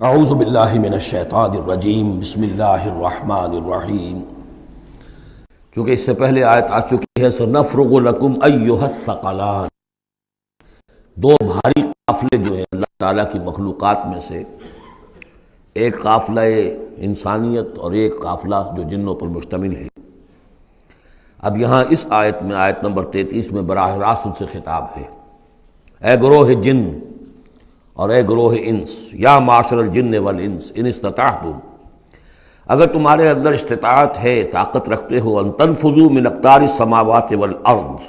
اعوذ باللہ من الشیطان الرجیم بسم اللہ الرحمن الرحیم۔ چونکہ اس سے پہلے آیت آ چکی ہے سنفرغ لکم ایھا الثقلان، دو بھاری قافلے جو ہیں اللہ تعالیٰ کی مخلوقات میں سے، ایک قافلہ انسانیت اور ایک قافلہ جو جنوں پر مشتمل ہے۔ اب یہاں اس آیت میں آیت نمبر 33 میں براہ راست ان سے خطاب ہے، اے گروہ جن اور اے گروہ انس، یا معاشر الجن والانس ان استطعتم، اگر تمہارے اندر استطاعت ہے، طاقت رکھتے ہو، ان تنفذوا من اقطار السماوات والارض،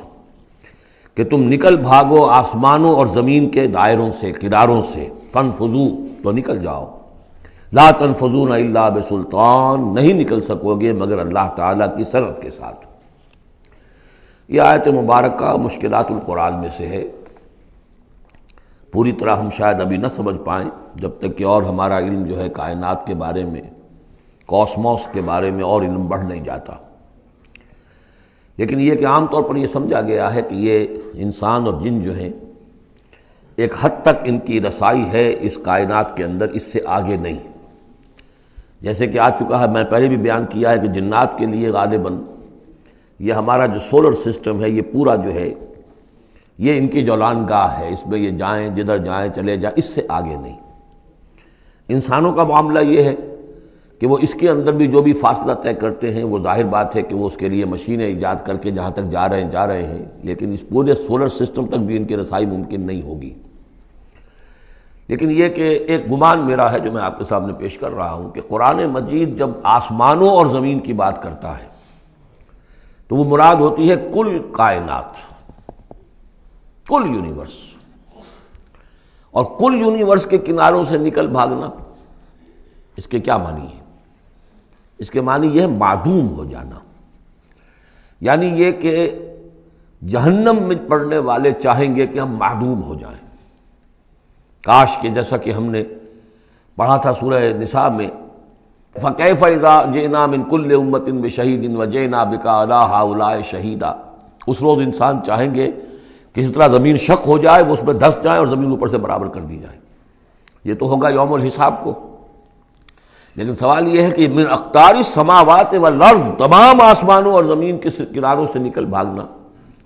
کہ تم نکل بھاگو آسمانوں اور زمین کے دائروں سے، کناروں سے، تنفذوا تو نکل جاؤ، لا تنفذون الا بسلطان، نہیں نکل سکو گے مگر اللہ تعالیٰ کی سند کے ساتھ۔ یہ آیت مبارکہ مشکلات القرآن میں سے ہے، پوری طرح ہم شاید ابھی نہ سمجھ پائیں جب تک کہ اور ہمارا علم جو ہے کائنات کے بارے میں، کاسموس کے بارے میں اور علم بڑھ نہیں جاتا۔ لیکن یہ کہ عام طور پر یہ سمجھا گیا ہے کہ یہ انسان اور جن جو ہیں ایک حد تک ان کی رسائی ہے اس کائنات کے اندر، اس سے آگے نہیں۔ جیسے کہ آ چکا ہے، میں پہلے بھی بیان کیا ہے کہ جنات کے لیے غالباً یہ ہمارا جو سولر سسٹم ہے یہ پورا جو ہے یہ ان کی جولان گاہ ہے، اس میں یہ جائیں جدھر جائیں چلے جائیں، اس سے آگے نہیں۔ انسانوں کا معاملہ یہ ہے کہ وہ اس کے اندر بھی جو بھی فاصلہ طے کرتے ہیں، وہ ظاہر بات ہے کہ وہ اس کے لیے مشینیں ایجاد کر کے جہاں تک جا رہے ہیں، لیکن اس پورے سولر سسٹم تک بھی ان کی رسائی ممکن نہیں ہوگی۔ لیکن یہ کہ ایک گمان میرا ہے جو میں آپ کے سامنے پیش کر رہا ہوں کہ قرآن مجید جب آسمانوں اور زمین کی بات کرتا ہے تو وہ مراد ہوتی ہے کل کائنات، کل یونیورس، اور کل یونیورس کے کناروں سے نکل بھاگنا، اس کے کیا معنی ہے؟ اس کے معنی یہ ہے معدوم ہو جانا، یعنی یہ کہ جہنم میں پڑنے والے چاہیں گے کہ ہم معدوم ہو جائیں۔ کاش کہ جیسا کہ ہم نے پڑھا تھا سورہ نساء میں، فَكَيْفَ إِذَا جِئْنَا مِن كُلِّ أُمَّةٍ بِشَهِيدٍ وَجِئْنَا بِكَ عَلَىٰ هَٰؤُلَاءِ شَهِيدًا، اس روز انسان چاہیں گے کہ اس طرح زمین شق ہو جائے، وہ اس میں دھس جائے اور زمین اوپر سے برابر کر دی جائے۔ یہ تو ہوگا یوم الحساب کو۔ لیکن سوال یہ ہے کہ من اقطار السماوات والارض، تمام آسمانوں اور زمین کے کناروں سے نکل بھاگنا،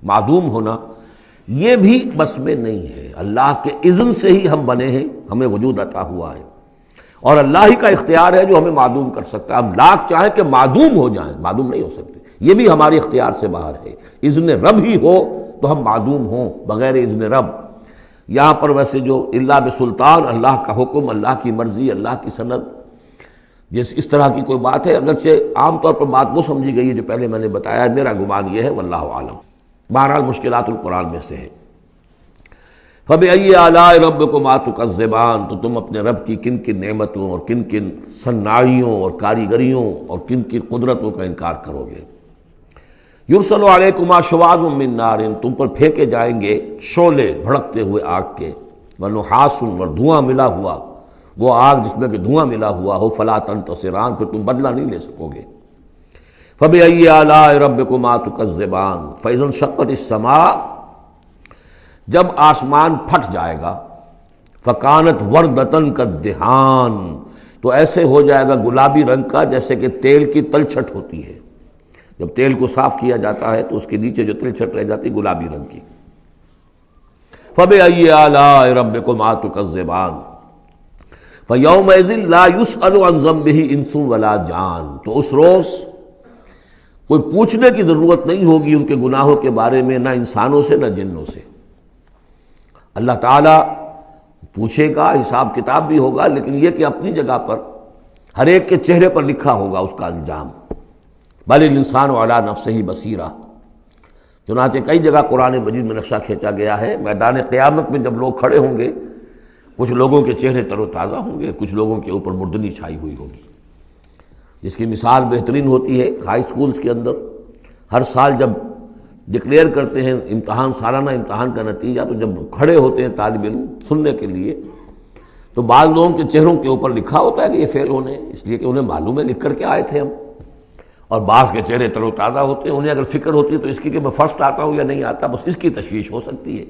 معدوم ہونا، یہ بھی بس میں نہیں ہے۔ اللہ کے اذن سے ہی ہم بنے ہیں، ہمیں وجود عطا ہوا ہے، اور اللہ ہی کا اختیار ہے جو ہمیں معدوم کر سکتا ہے۔ ہم لاکھ چاہیں کہ معدوم ہو جائیں، معدوم نہیں ہو سکتے، یہ بھی ہمارے اختیار سے باہر ہے۔ اذن رب ہی ہو تو ہم معدوم ہوں بغیر اذن رب۔ یہاں پر ویسے جو الا بسلطان، اللہ کا حکم، اللہ کی مرضی، اللہ کی سند، اس طرح کی کوئی بات ہے، اگرچہ عام طور پر بات وہ سمجھی گئی ہے جو پہلے میں نے بتایا، میرا گمان یہ ہے واللہ عالم۔ بہرحال مشکلات القرآن میں سے ہے۔ فَبِأَيِّ آلَاءِ رَبِّكُمَا تُكَذِّبَانِ، تو تم اپنے رب کی کن کن نعمتوں اور کن کن صناعیوں اور کاریگریوں اور کن کن قدرتوں کا انکار کرو گے۔ یرسل علیکما شواظ من نار، تم پر پھینکے جائیں گے شعلے بھڑکتے ہوئے آگ کے، ونحاس، اور دھواں ملا ہوا، وہ آگ جس میں کہ دھواں ملا ہوا ہو، فلا تنتصران، پھر تم بدلہ نہیں لے سکو گے۔ فبأي آلاء ربكما تكذبان، فإذا انشقت السماء، جب آسمان پھٹ جائے گا، فكانت وردة كالدهان، تو ایسے ہو جائے گا گلابی رنگ کا جیسے کہ تیل کی تلچھٹ ہوتی ہے۔ جب تیل کو صاف کیا جاتا ہے تو اس کے نیچے جو تلچھٹ رہ جاتی گلابی رنگ کی۔ فبأي آلاء ربكما تكذبان، فيومئذ لا يسأل عن ذنبه انس ولا جان، تو اس روز کوئی پوچھنے کی ضرورت نہیں ہوگی ان کے گناہوں کے بارے میں، نہ انسانوں سے نہ جنوں سے۔ اللہ تعالیٰ پوچھے گا، حساب کتاب بھی ہوگا، لیکن یہ کہ اپنی جگہ پر ہر ایک کے چہرے پر لکھا ہوگا اس کا انجام۔ بل الانسان علی نفسہ بصیرہ، چنانچہ کئی جگہ قرآن مجید میں نقشہ کھینچا گیا ہے، میدان قیامت میں جب لوگ کھڑے ہوں گے، کچھ لوگوں کے چہرے تر و تازہ ہوں گے، کچھ لوگوں کے اوپر مردنی چھائی ہوئی ہوگی، جس کی مثال بہترین ہوتی ہے ہائی سکولز کے اندر۔ ہر سال جب ڈکلیئر کرتے ہیں امتحان، سالانہ امتحان کا نتیجہ، تو جب کھڑے ہوتے ہیں طالب علم سننے کے لیے، تو بعض لوگوں کے چہروں کے اوپر لکھا ہوتا ہے کہ یہ فیل ہونے، اس لیے کہ انہیں معلوم ہے لکھ کر کے آئے تھے ہم، اور بعض کے چہرے تر و تازہ ہوتے ہیں، انہیں اگر فکر ہوتی ہے تو اس کی کہ میں فرسٹ آتا ہوں یا نہیں آتا، بس اس کی تشویش ہو سکتی ہے،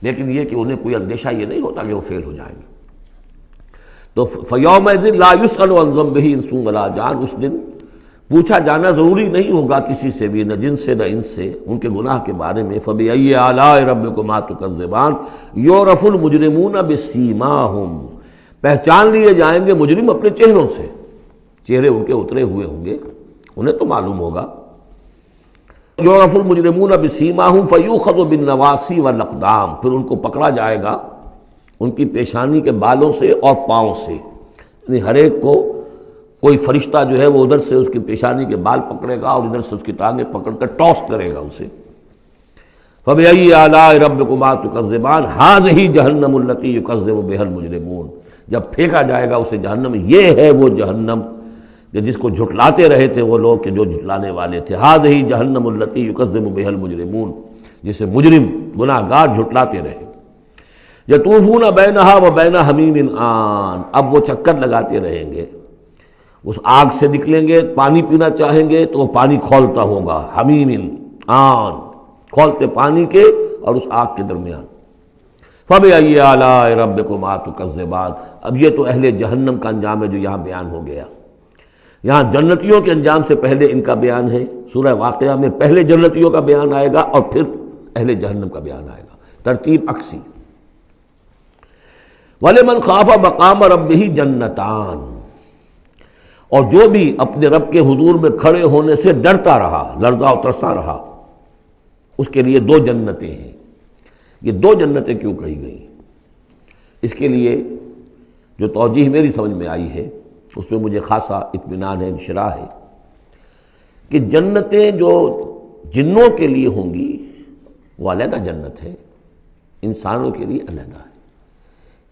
لیکن یہ کہ انہیں کوئی اندیشہ یہ نہیں ہوتا کہ وہ فیل ہو جائیں گے۔ تو فیومئذ لا یسأل عن ذنبہ انس ولا جان، اس دن پوچھا جانا ضروری نہیں ہوگا کسی سے بھی، نہ جن سے نہ انس سے، ان کے گناہ کے بارے میں۔ فبأي آلاء ربكما تكذبان يعرف المجرمون بسیماہم، پہچان لیے جائیں گے مجرم اپنے چہروں سے، چہرے ان کے اترے ہوئے ہوں گے، انہیں تو معلوم ہوگا۔ یعرف المجرمون بسیماہم فیؤخذ بالنواصی والاقدام، پھر ان کو پکڑا جائے گا ان کی پیشانی کے بالوں سے اور پاؤں سے، یعنی ہر ایک کو کوئی فرشتہ جو ہے وہ ادھر سے اس کی پیشانی کے بال پکڑے گا اور ادھر سے اس کی ٹانگیں پکڑ کر ٹاس کرے گا اسے۔ فبأي آلاء ربكما تكذبان هذه جہنم التي يكذب بها المجرمون، جب پھینکا جائے گا اسے جہنم، یہ ہے وہ جہنم جس کو جھٹلاتے رہے تھے وہ لوگ کہ جو جھٹلانے والے تھے۔ هذه جہنم التي يكذب بها المجرمون، جسے مجرم گناہگار جھٹلاتے رہے۔ یطوفون بینها وبین حمیم آن، اب وہ چکر لگاتے رہیں گے، اس آگ سے نکلیں گے، پانی پینا چاہیں گے تو وہ پانی کھولتا ہوگا، حمیم آن، کھولتے پانی کے اور اس آگ کے درمیان۔ فبأي آلاء ربكما تكذبان، اب یہ تو اہل جہنم کا انجام ہے جو یہاں بیان ہو گیا۔ یہاں جنتیوں کے انجام سے پہلے ان کا بیان ہے، سورہ واقعہ میں پہلے جنتیوں کا بیان آئے گا اور پھر اہل جہنم کا بیان آئے گا، ترتیب عکسی۔ وَلِمَنْ خَافَ مَقَامَ رَبِّهِ جَنَّتَانِ، اور جو بھی اپنے رب کے حضور میں کھڑے ہونے سے ڈرتا رہا، لرزا و ترسا رہا، اس کے لیے دو جنتیں ہیں۔ یہ دو جنتیں کیوں کہی گئی؟ اس کے لیے جو توجیہ میری سمجھ میں آئی ہے اس میں مجھے خاصا اطمینان ہے، انشراح ہے کہ جنتیں جو جنوں کے لیے ہوں گی وہ علیحدہ جنت ہے، انسانوں کے لیے علیحدہ ہے۔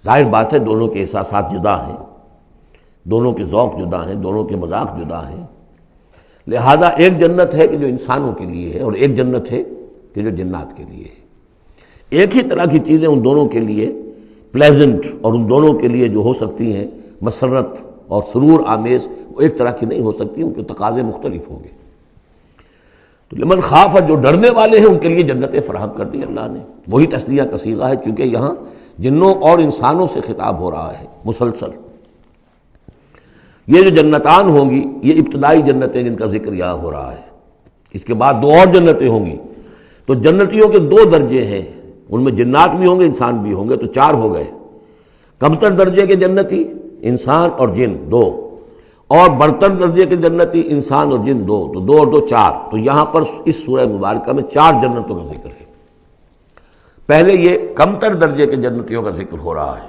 ظاہر بات ہے دونوں کے احساسات جدا ہیں، دونوں کے ذوق جدا ہیں، دونوں کے مذاق جدا ہیں، لہذا ایک جنت ہے کہ جو انسانوں کے لیے ہے اور ایک جنت ہے کہ جو جنات کے لیے ہے۔ ایک ہی طرح کی چیزیں ان دونوں کے لیے پلیزنٹ اور ان دونوں کے لیے جو ہو سکتی ہیں مسرت اور سرور آمیز، وہ ایک طرح کی نہیں ہو سکتی، ان کے تقاضے مختلف ہوں گے۔ تو لمن خاف، جو ڈرنے والے ہیں ان کے لیے جنتیں فراہم کر دی اللہ نے، وہی تسلیہ کا صیغہ ہے چونکہ یہاں جنوں اور انسانوں سے خطاب ہو رہا ہے مسلسل۔ یہ جو جنتان ہوں گی یہ ابتدائی جنتیں جن کا ذکر یہاں ہو رہا ہے، اس کے بعد دو اور جنتیں ہوں گی۔ تو جنتیوں کے دو درجے ہیں، ان میں جنات بھی ہوں گے انسان بھی ہوں گے، تو چار ہو گئے۔ کمتر درجے کے جنتی انسان اور جن دو، اور برتر درجے کے جنتی انسان اور جن دو، تو دو اور دو چار۔ تو یہاں پر اس سورہ مبارکہ میں چار جنتوں کا ذکر ہے۔ پہلے یہ کمتر درجے کے جنتیوں کا ذکر ہو رہا ہے۔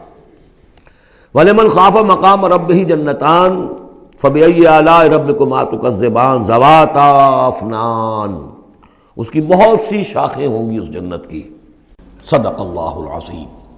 وَلِمَنْ خَافَ مَقَامَ رَبِّهِ جَنَّتَانِ فَبِأَيِّ آلَاءِ رَبِّكُمَا تُكَذِّبَانِ ذَوَاتَا أَفْنَانٍ، اس کی بہت سی شاخیں ہوں گی اس جنت کی۔ صدق اللہ العظیم۔